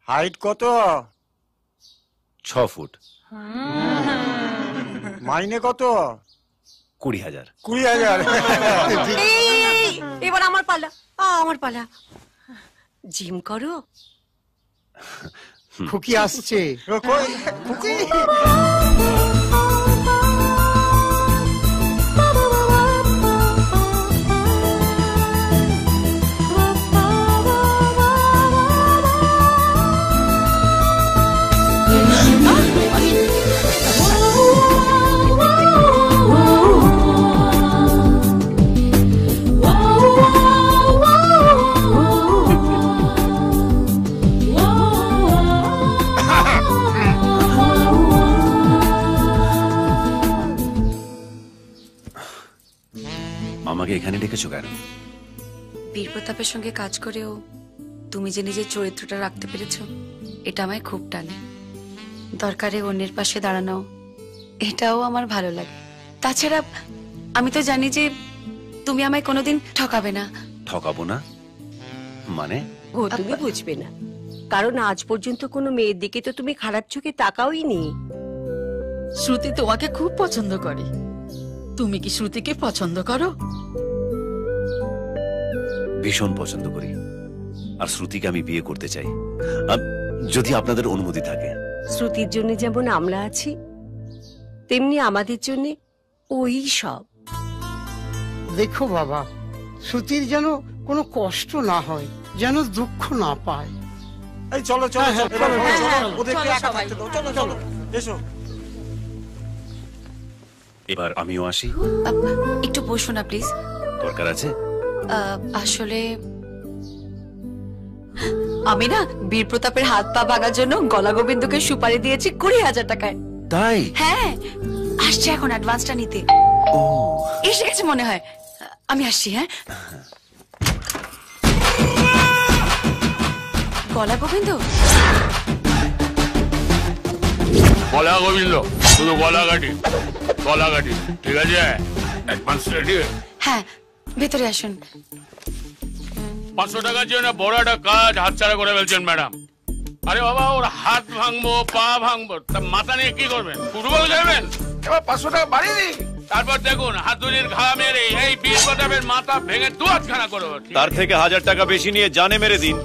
Height কত? 6 foot. মাইনে কত? 20,000। 20,000। এবার আমার পালা, আমার পালা। জিম করো? খুকি আসছে। খুকি আমাকে এখানে ডেকেছো কেন? বীর প্রতাপের সঙ্গে কাজ করেও তুমি যে নিজের চরিত্রটা রাখতে পেরেছো, এটা আমায় খুব টানে। দরকারে অন্যের পাশে দাঁড়ানো, এটাও আমার ভালো লাগে। তাছাড়া আমি তো জানি যে তুমি আমায় কোনোদিন ঠকাবে না। ঠকাবো না মানে? ও তুমি বুঝবে না, কারণ আজ পর্যন্ত কোনো মেয়ের দিকে তো তুমি খারাপ চোখে তাকাওই নি। শ্রুতি তোমাকে খুব পছন্দ করে। তুমি কি শ্রুতিকে পছন্দ করো? ভীষণ পছন্দ করি, আর শ্রুতিকে আমি বিয়ে করতে চাই, যদি আপনাদের অনুমতি থাকে। শ্রুতির জন্য যেমন আমরা আছি, তেমনি আমাদের জন্য ওই সব। দেখো বাবা, শ্রুতির যেন কোনো কষ্ট না হয়, যেন দুঃখ না পায়। এই চলো চলো ওদেরকে একা থাকতে দাও। চলো চলো এসো। এবার আমিও আসি। একটু বসো না প্লিজ। দরকার আছে? আসলে আমি না বীর প্রতাপের হাত পা ভাঙার জন্য গলা গোবিন্দকে সুপারি দিয়েছি 20,000 টাকায়। তাই? হ্যাঁ, আসছে এখন অ্যাডভান্সটা নিতে। ও এসে গেছে মনে হয়। আমি আসছি। হ্যাঁ, গলা গোবিন্দ। গলা গোবিন্দ শুধু গলাঘাটি, গলাঘাটি। ঠিক আছে, অ্যাডভান্স রেডি? হ্যাঁ, ভেতরে আসুন। 500 টাকার জন্য বড় একটা কাজ হাতছাড়া করে ফেলছেন ম্যাডাম। আরে বাবা, ওর হাত ভাঙবো, পা ভাঙবো, তা মাথা নিয়ে কি করবেন? ফুটবল খেলবেন? এবার 500 টাকা বাড়িয়ে দিই। তারপর দেখুন হাতুড়ির ঘা মেরে এই বীর প্রতাপের মাথা ভেঙে 2 হাতখানা করবো। তার থেকে 1000 টাকা বেশি নিয়ে জানে মেরে দিন।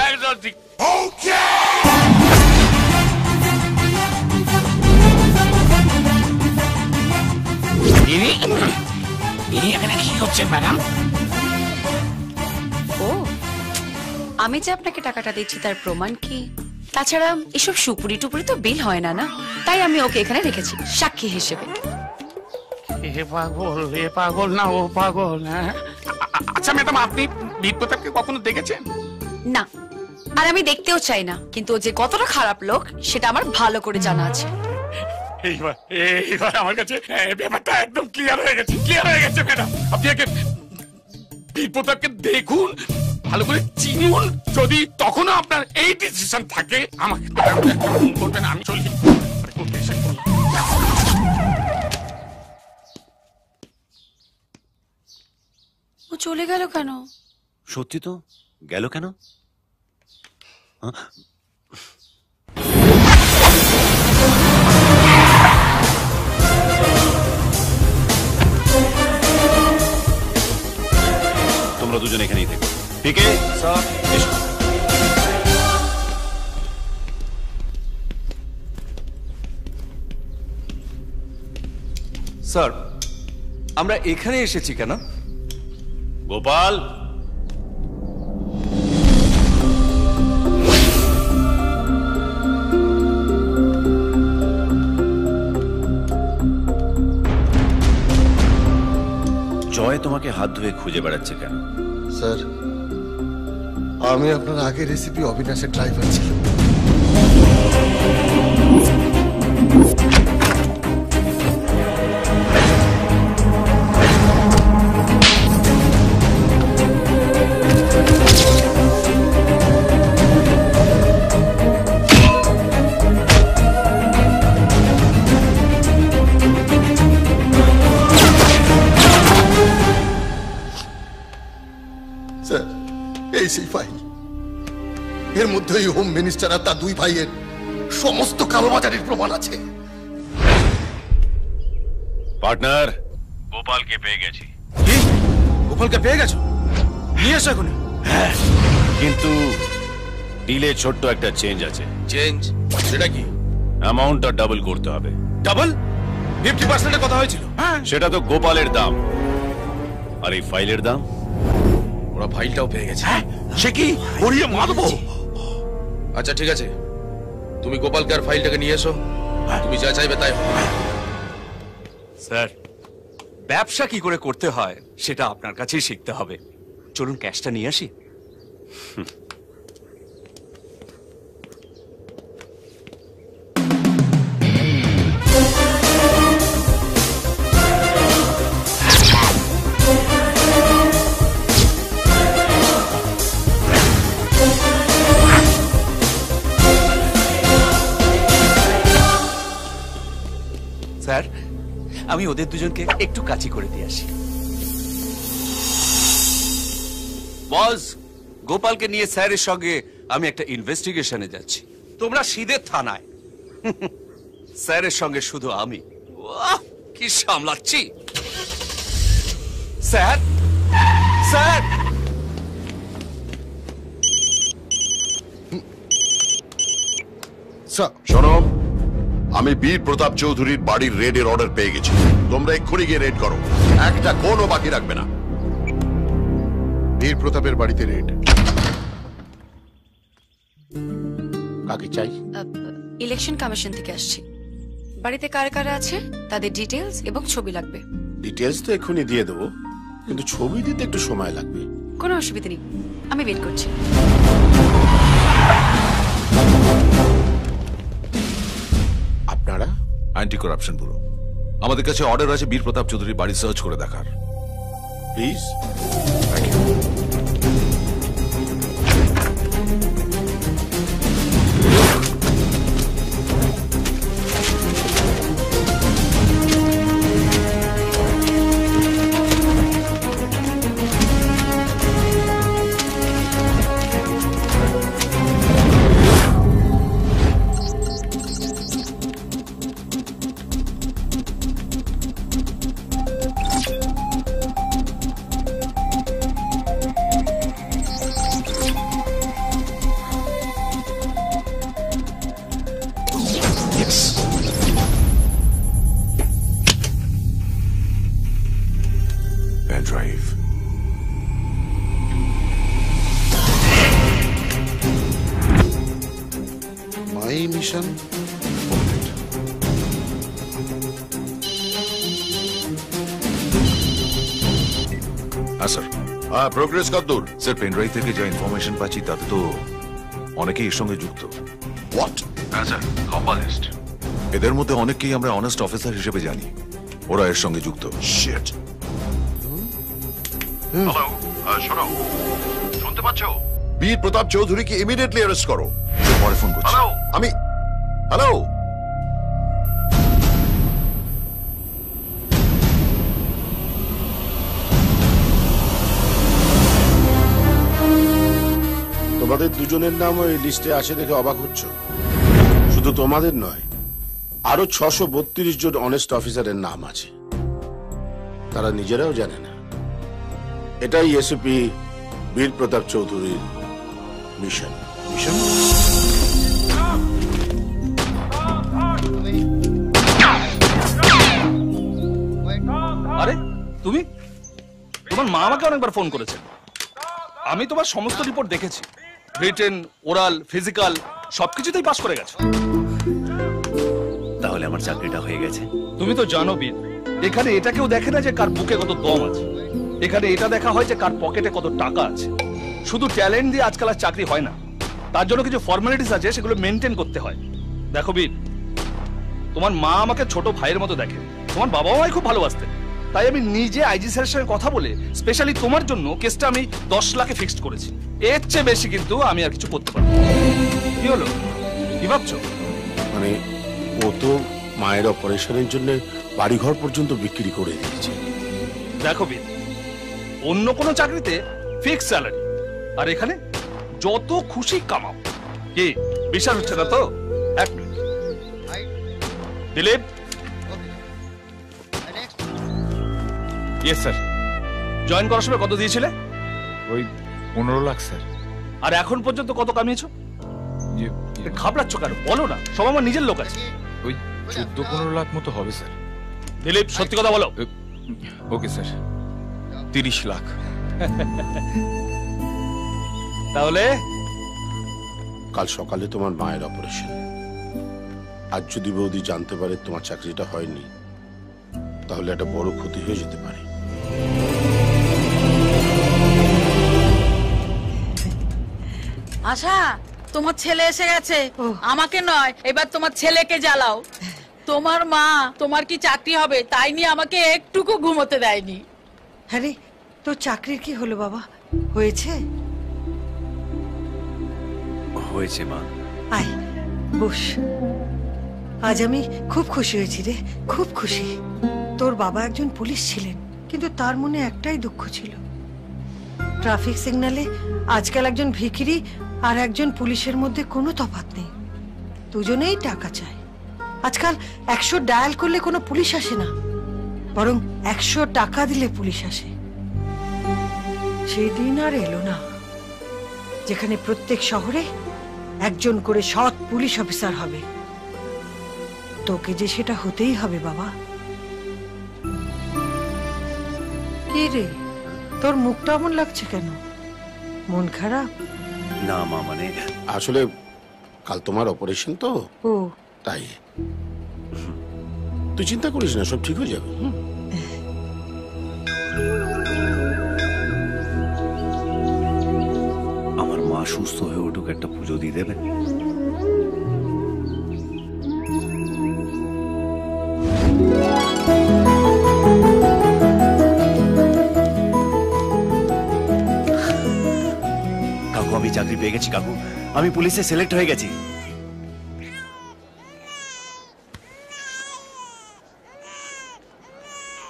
একদম ঠিক। এখানে কি হচ্ছে ম্যাডাম? ও, আমি যে আপনাকে টাকাটা দিচ্ছি তার প্রমাণ কি? তাছাড়া এসব সুপুরি টুপুরি তো বিল হয় না, না? তাই আমি ওকে এখানে রেখেছি সাক্ষী হিসেবে। এ পাগল না ও পাগল? হ্যাঁ, আচ্ছা ম্যাডাম, আপনি বীর প্রতাপকে কখনো দেখেছেন? না, আর আমি দেখতেও চাই না, কিন্তু ও যে কতটা খারাপ লোক সেটা আমার ভালো করে জানা আছে। এইবার আমার কাছে ব্যাপারটা একদম ক্লিয়ার হয়ে গেছে ম্যাডাম। আপনি আগে বীর প্রতাপকে দেখুন, ভালো করে চিনুন। যদি তখনও আপনার এই ডিসিশন থাকে আমাকে করবেন, আমি চলি। ও চলে গেল কেন? সত্যি তো, গেল কেন? তোমরা দুজন এখানেই থেকো। পিকে স্যার, এসো। স্যার, আমরা এখানে এসেছি কেন? গোপাল, জয় তোমাকে হাত ধুয়ে খুঁজে বেড়াচ্ছে কেন? স্যার, আমি আপনার আগের রেসিপি অবিনাশের ড্রাইভার ছিলাম। স্যার, এই সেই ফাইল। এর মধ্যে ওই হোম মিনিস্টার আর তার দুই ভাইয়ের সমস্ত কালোবাজারির প্রমাণ আছে। পার্টনার, গোপালকে পেয়ে গেছি। কি? গোপালকে পেয়ে গেছো? নিয়ে এসো এখনই। হ্যাঁ, কিন্তু ডিলে ছোট্ট একটা চেঞ্জ আছে। চেঞ্জ? সেটা কি? অ্যামাউন্টটা ডাবল করতে হবে। ডাবল? 50% এর কথা হয়েছিল। হ্যাঁ, সেটা তো গোপালের দাম, আর এই ফাইলের দাম। ওরা ফাইলটাও পেয়ে গেছে। সে কি? গড়িয়ে মারবো। আচ্ছা ঠিক আছে, তুমি গোপালকে আর ফাইলটাকে নিয়ে এসো। তুমি যা চাইবে তাই হবে। স্যার, ব্যবসা কি করে করতে হয় সেটা আপনার কাছেই শিখতে হবে। চলুন ক্যাশটা নিয়ে আসি। স্যার, আমি ওদের দুজনকে একটু কাছি করে দিয়ে আসি। বস, গোপালকে নিয়ে স্যারের সঙ্গে আমি একটা ইনভেস্টিগেশনে যাচ্ছি। তোমরা সিধের থানায়। স্যারের সঙ্গে শুধু আমি। ওয়াহ, কি সামলাচ্ছি। Sir, sir. শোনো, আমি বীর প্রতাপ চৌধুরীর বাড়ির রেডের অর্ডার পেয়ে গেছি। তোমরা এক্ষুনি গিয়ে রেড করো, একটা কোনো বাকি রাখবে না। বীর প্রতাপের বাড়িতে রেড। কাকে চাই? ইলেকশন কমিশন থেকে আসছি। বাড়িতে কারা কারা আছে তাদের ডিটেলস এবং ছবি লাগবে। ডিটেলস তো এক্ষুনি দিয়ে দেবো, কিন্তু ছবি দিতে একটু সময় লাগবে। কোনো অসুবিধা নেই, আমি ওয়েট করছি। আপনারা? Anti corruption bureau. আমাদের কাছে অর্ডার আছে বীর প্রতাপ চৌধুরীর বাড়ি সার্চ করে দেখার। Please. Drive. My mission? Sir. Progress কতদূর? স্যার, পেন ড্রাইভ থেকে যা ইনফরমেশন পাচ্ছি তাতে তো অনেকেই এর সঙ্গে যুক্ত। হোয়াট? হ্যাঁ স্যার, লম্বা লিস্ট। এদের মধ্যে অনেককেই আমরা অনেস্ট অফিসার হিসেবে জানি। ওরা এর সঙ্গে যুক্ত। শিট। হ্যালো, শোনো, শুনতে পাচ্ছো? বীর প্রতাপ চৌধুরীকে ইমিডিয়েটলি অ্যারেস্ট করো। পরে ফোন করছি। আমি হ্যালো। তোমাদের দুজনের নাম ওই লিস্টে আসে দেখে অবাক হচ্ছ? শুধু তোমাদের নয়, আরো 632 জন অনেস্ট অফিসারের নাম আছে। তারা নিজেরাও জানে না। এটাই এসপি বীর প্রতাপ চৌধুরীর মিশন। মিশন? আরে তুমি? তোমার মা আমাকে অনেকবার ফোন করেছে। আমি তোমার সমস্ত রিপোর্ট দেখেছি। রিটেন, ওরাল, ফিজিক্যাল সবকিছুতেই পাস করে গেছো। তাহলে আমার চাকরিটা হয়ে গেছে। তুমি তো জানো বীর, এখানে এটা কেউ দেখে না যে কার বুকে কত দম আছে। এখানে এটা দেখা হয় যে কার পকেটে কত টাকা আছে। শুধু ট্যালেন্ট দিয়ে আজকাল আর চাকরি হয় না, তার জন্য কিছু ফর্মালিটিস আছে, সেগুলো মেনটেন করতে হয়। দেখো বীর, তোমার মা আমাকে ছোট ভাইয়ের মতো দেখে। তোমার বাবাও আমায় খুব ভালোবাসতেন। তাই আমি নিজে আইজি স্যারের সঙ্গে কথা বলে স্পেশালি তোমার জন্য কেসটা আমি 10 লাখে ফিক্সড করেছি। এর চেয়ে বেশি কিন্তু আমি আর কিছু করতে পারবো না। কি হলো, কি ভাবছো? মানে ও তো মায়ের অপারেশনের জন্য বাড়িঘর পর্যন্ত বিক্রি করে দিয়েছে। দেখো বীর, অন্য কোনো চাকরিতে ফিক্স স্যালারি, আর এখানে যত খুশি কামাও। কি বিশ্বাস হচ্ছে না তো? এক minute. Dilip. Yes sir. Join করার সময় কত দিয়েছিলে? ওই 15 লাখ স্যার। আর এখন পর্যন্ত কত কামিয়েছো? ঘাবড়াচ্ছ কেন, বলো না, সব আমার নিজের লোক আছে। ওই 14-15 লাখ মতো হবে স্যার। দিলীপ সত্যি কথা বলো। Okay sir, 30 lakh. তাহলে কাল সকালে তোমার মায়ের অপারেশন। আজ যদি বৌদি জানতে পারে তোমার চাকরিটা হয়নি, তাহলে একটা বড় ক্ষতি হয়ে যেতে পারে। আশা, তোমার ছেলে এসে গেছে। আমাকে নয়, এবার তোমার ছেলেকে জ্বালাও। তোমার মা তোমার কি চাকরি হবে তাই নিয়ে আমাকে একটুকু ঘুমোতে দেয়নি। আরে তোর চাকরির কি হলো বাবা? হয়েছে? হয়েছে মা। আয় বস। আজ আমি খুব খুশি হয়েছি রে, খুব খুশি। তোর বাবা একজন পুলিশ ছিলেন, কিন্তু তার মনে একটাই দুঃখ ছিল। ট্রাফিক সিগন্যালে আজকাল একজন ভিখিরি আর একজন পুলিশের মধ্যে কোনো তফাৎ নেই, দুজনেই টাকা চায়। আজকাল 100 ডায়াল করলে কোনো পুলিশ আসে না, বরং 100 টাকা দিলে পুলিশ আসে। সেই দিন আর এলো না যেখানে প্রত্যেক শহরে একজন করে সৎ পুলিশ অফিসার হবে। তোকে যে সেটা হতেই হবে বাবা। কি রে, তোর মুখটা এমন লাগছে কেন? মন খারাপ? না মা, মানে আসলে কাল তোমার অপারেশন তো, ও তাই। তুই চিন্তা করিস না, সব ঠিক হয়ে যাবে। আমার মা সুস্থ হয়ে উঠুক, একটা পুজো দিয়ে দেবেন। কাকু, আমি চাকরি পেয়ে গেছি কাকু, আমি পুলিশে সিলেক্ট হয়ে গেছি।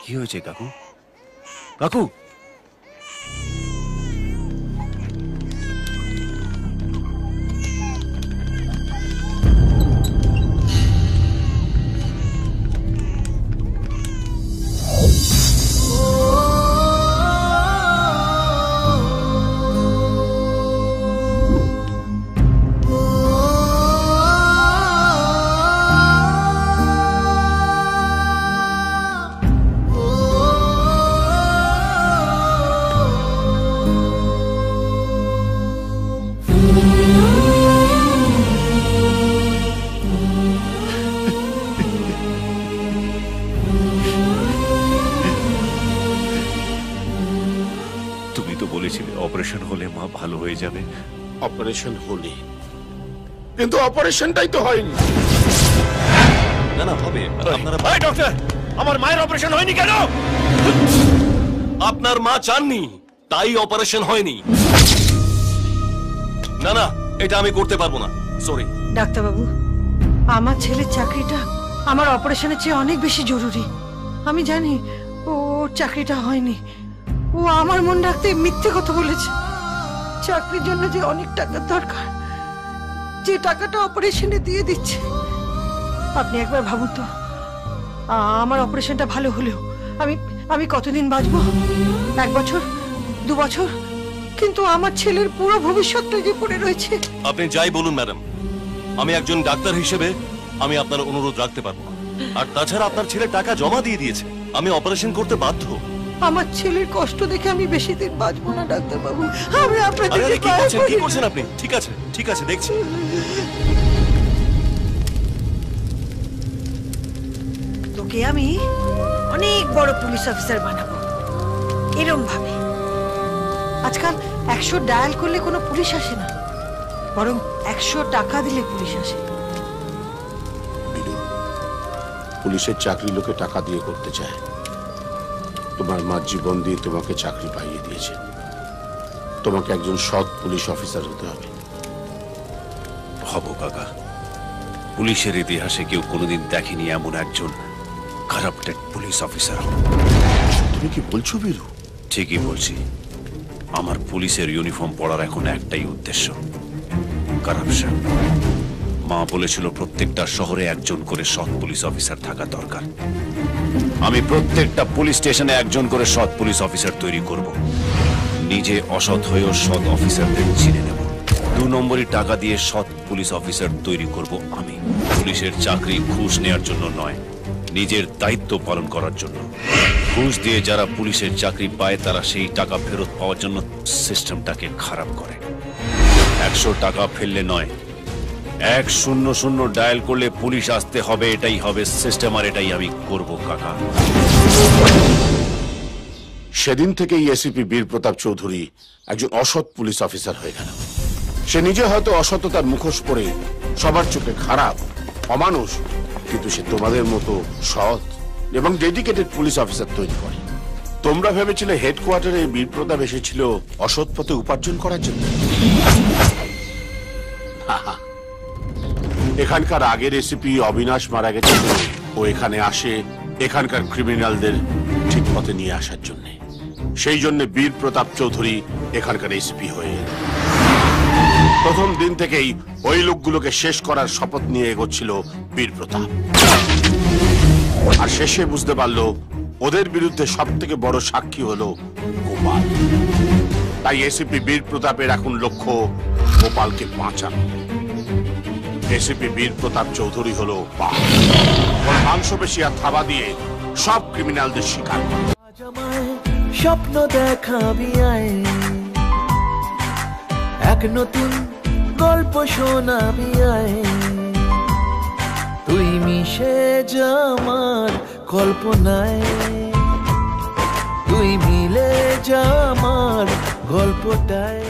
কি হয়েছে কাকু? কাকু, অপারেশন হলে মা ভালো হয়ে যাবে। অপারেশন হলে, কিন্তু অপারেশনটাই তো হয়নি। না না হবে। আপনারা ডক্টর, আমার মায়ের অপারেশন হয়নি কেন? আপনার মা চাননি তাই অপারেশন হয়নি। না না, এটা আমি করতে পারবো না, সরি। ডাক্তারবাবু, আমার ছেলের চাকরিটা আমার অপারেশনের চেয়ে অনেক বেশি জরুরি। আমি জানি ওর চাকরিটা হয়নি, ও আমার মন রাখতে মিথ্যে কথা বলেছে। চাকরির জন্য যে অনেক টাকার দরকার, যে টাকাটা অপারেশনে দিয়ে দিচ্ছে। আপনি একবার ভাবুন তো, আমার অপারেশনটা ভালো হলেও আমি কতদিন বাঁচবো? 1 বছর, 2 বছর? কিন্তু আমার ছেলের পুরো ভবিষ্যৎটা যে পড়ে রয়েছে। আপনি যাই বলুন ম্যাডাম, আমি একজন ডাক্তার হিসেবে আমি আপনার অনুরোধ রাখতে পারবো না। আর তাছাড়া আপনার ছেলে টাকা জমা দিয়ে দিয়েছে, আমি অপারেশন করতে বাধ্য। আমার ছেলের কষ্ট দেখে আমি বেশি দিন বাঁচবো না ডাক্তারবাবু। আমি আপনাদের কি করছেন আপনি? ঠিক আছে ঠিক আছে, দেখছি। তোকে আমি অনেক বড় পুলিশ অফিসার বানাবো, এরম ভাবে। আজকাল 100 ডায়াল করলে কোনো পুলিশ আসে না, বরং 100 টাকা দিলে পুলিশ আসে। পুলিশের চাকরি লোকে টাকা দিয়ে করতে চায়। তোমার মা জীবন দিয়ে তোমাকে চাকরি পাইয়ে দিয়েছে। তোমাকে একজন সৎ পুলিশ অফিসার হতে হবে। হব কাকা। পুলিশের ইতিহাসে কেউ কোনোদিন দেখেনি এমন একজন কারাপ্টেড পুলিশ অফিসার। তুমি কি বলছো বীরু? ঠিকই বলছি। আমার পুলিশের ইউনিফর্ম পরার এখন একটাই উদ্দেশ্য, কারাপশন। মা বলেছিল প্রত্যেকটা শহরে একজন করে সৎ পুলিশ অফিসার থাকা দরকার। আমি প্রত্যেকটা পুলিশ স্টেশনে একজন করে সৎ পুলিশ অফিসার তৈরি করব। নিজে অসৎ হয়েও সৎ অফিসারদের চিনে নেব। 2 নম্বরই টাকা দিয়ে সৎ পুলিশ অফিসার তৈরি করব আমি। পুলিশের চাকরি ঘুষ নেওয়ার জন্য নয়, নিজের দায়িত্ব পালন করার জন্য। ঘুষ দিয়ে যারা পুলিশের চাকরি পায় তারা সেই টাকা ফেরত পাওয়ার জন্য সিস্টেমটাকে খারাপ করে। 100 টাকা ফেললে নয়, 100 ডায়াল করলে পুলিশ আসতে হবে, এটাই হবে সিস্টেম, আর এটাই আমি করব কাকা। সেদিন থেকেই এসিপি বীর প্রতাপ চৌধুরী একজন অসৎ পুলিশ অফিসার হয়ে গেল। সে নিজে হয়তো অসততার মুখোশ পরে সবার চোখে খারাপ, অমানুষ, কিন্তু সে তোমাদের মতো সৎ এবং ডেডিকেটেড পুলিশ অফিসার তৈরি করে। তোমরা ভেবেছিলে হেডকোয়ার্টারে বীর প্রতাপ এসেছিল অসৎ পথে উপার্জন করার জন্য? এখানকার আগের এসিপি অবিনাশ মারা গেছে, ও এখানে আসে এখানকার ক্রিমিনালদের ঠিক পথে নিয়ে আসার জন্য। সেই জন্য বীর প্রতাপ চৌধুরী এখানকার এসিপি হয়ে এলেন। প্রথম দিন থেকেই ওই লোকগুলোকে শেষ করার শপথ নিয়ে এগোচ্ছিল বীর প্রতাপ। আর শেষে বুঝতে পারলো ওদের বিরুদ্ধে সব থেকে বড় সাক্ষী হলো গোপাল। তাই এসিপি বীর প্রতাপের এখন লক্ষ্য গোপালকে বাঁচানো। এসিপি বীর প্রতাপ চৌধুরী হলো মাংসপেশি আর থাবা দিয়ে সব ক্রিমিনালদের শিকার করে। স্বপ্ন দেখাবি আয়, এক নতুন গল্প শোনাবি আয়, তুই মিশে যা আমার কল্পনায়, তুই মিলে যা আমার গল্পটায়।